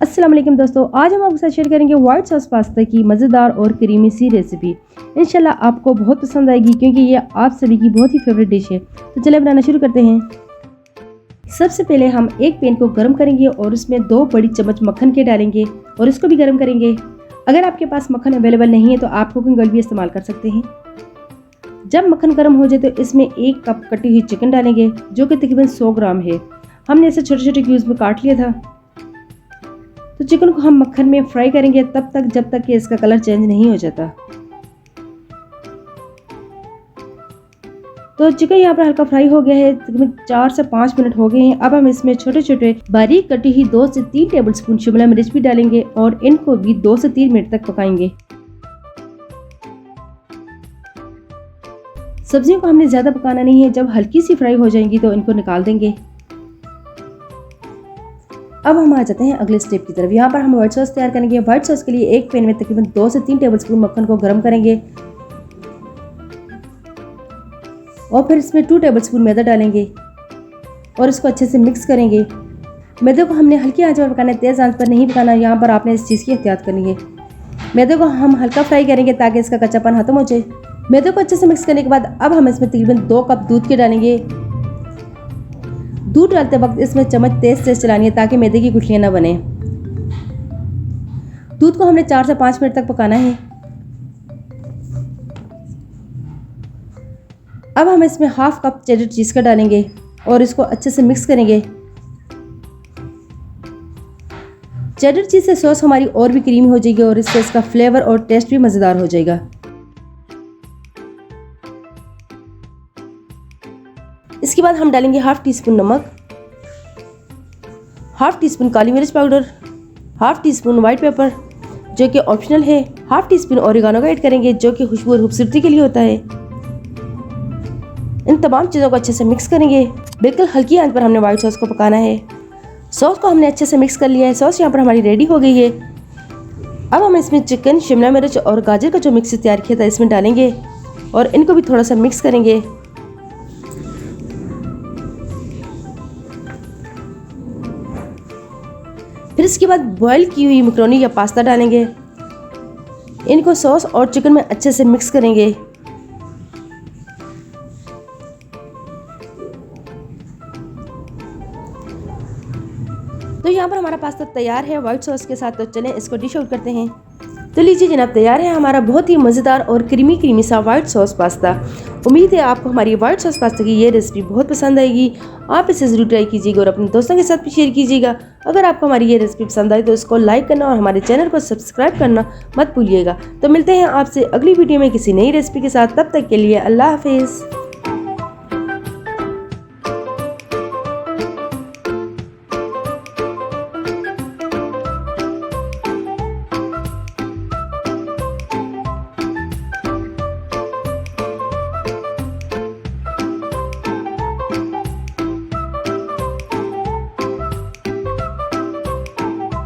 अस्सलाम वालेकुम दोस्तों, आज हम आपके साथ शेयर करेंगे वाइट सॉस पास्ता की मज़ेदार और क्रीमी सी रेसिपी। इंशाल्लाह आपको बहुत पसंद आएगी क्योंकि ये आप सभी की बहुत ही फेवरेट डिश है। तो चलिए बनाना शुरू करते हैं। सबसे पहले हम एक पैन को गर्म करेंगे और उसमें 2 बड़ी चम्मच मक्खन के डालेंगे और इसको भी गर्म करेंगे। अगर आपके पास मक्खन अवेलेबल नहीं है तो आप कुकिंग ऑयल भी इस्तेमाल कर सकते हैं। जब मक्खन गर्म हो जाए तो इसमें 1 कप कटी हुई चिकन डालेंगे जो कि तकरीबन 100 ग्राम है। हमने इसे छोटे छोटे क्यूब्स में काट लिया था। तो चिकन को हम मक्खन में फ्राई करेंगे तब तक जब तक कि इसका कलर चेंज नहीं हो जाता। तो चिकन यहाँ पर हल्का फ्राई हो गया है, तकरीबन 4 से 5 मिनट हो गए हैं। अब हम इसमें छोटे छोटे बारीक कटी हुई 2 से 3 टेबलस्पून शिमला मिर्च भी डालेंगे और इनको भी 2 से 3 मिनट तक पकाएंगे। सब्जियों को हमने ज़्यादा पकाना नहीं है, जब हल्की सी फ्राई हो जाएंगी तो इनको निकाल देंगे। अब हम आ जाते हैं अगले स्टेप की तरफ। यहाँ पर हम व्हाइट सॉस तैयार करेंगे। व्हाइट सॉस के लिए एक पैन में तकरीबन 2 से 3 टेबलस्पून मक्खन को गर्म करेंगे और फिर इसमें 2 टेबलस्पून मैदा डालेंगे और इसको अच्छे से मिक्स करेंगे। मैदे को हमने हल्की आंच पर पकाना है, तेज़ आंच पर नहीं पकाना। यहाँ पर आपने इस चीज़ की एहतियात करनी है। मैदे को हम हल्का फ्राई करेंगे ताकि इसका कच्चापन खत्म हो जाए। मैदे को अच्छे से मिक्स करने के बाद अब हम इसमें तकरीबन 2 कप दूध के डालेंगे। दूध डालते वक्त इसमें चम्मच तेज तेज चलानी है ताकि मैदे की गुठलियां ना बने। दूध को हमने 4 से 5 मिनट तक पकाना है। अब हम इसमें हाफ कप चेडर चीज़ का डालेंगे और इसको अच्छे से मिक्स करेंगे। चेडर चीज़ से सॉस हमारी और भी क्रीमी हो जाएगी और इससे इसका फ्लेवर और टेस्ट भी मज़ेदार हो जाएगा। इसके बाद हम डालेंगे हाफ टी स्पून नमक, हाफ टी स्पून काली मिर्च powder, half tea spoon white paper जो कि ऑप्शनल है, हाफ टी स्पून ओरिगानो का ऐड करेंगे जो कि खुशबू और खूबसूरती के लिए होता है। इन तमाम चीज़ों को अच्छे से मिक्स करेंगे। बिल्कुल हल्की आंच पर हमने व्हाइट सॉस को पकाना है। सॉस को हमने अच्छे से मिक्स कर लिया है। सॉस यहाँ पर हमारी रेडी हो गई है। अब हम इसमें चिकन, शिमला मिर्च और गाजर का जो मिक्स तैयार किया था इसमें डालेंगे और इनको भी थोड़ा सा मिक्स करेंगे। फिर इसके बाद बॉईल की हुई मैक्रोनी या पास्ता डालेंगे। इनको सॉस और चिकन में अच्छे से मिक्स करेंगे। तो यहाँ पर हमारा पास्ता तैयार है व्हाइट सॉस के साथ। तो चलें इसको डिश आउट करते हैं। तो लीजिए जनाब, तैयार है हमारा बहुत ही मज़ेदार और क्रीमी सा व्हाइट सॉस पास्ता। उम्मीद है आपको हमारी व्हाइट सॉस पास्ता की ये रेसिपी बहुत पसंद आएगी। आप इसे ज़रूर ट्राई कीजिएगा और अपने दोस्तों के साथ भी शेयर कीजिएगा। अगर आपको हमारी ये रेसिपी पसंद आई तो इसको लाइक करना और हमारे चैनल को सब्सक्राइब करना मत भूलिएगा। तो मिलते हैं आपसे अगली वीडियो में किसी नई रेसिपी के साथ। तब तक के लिए अल्लाह हाफिज़।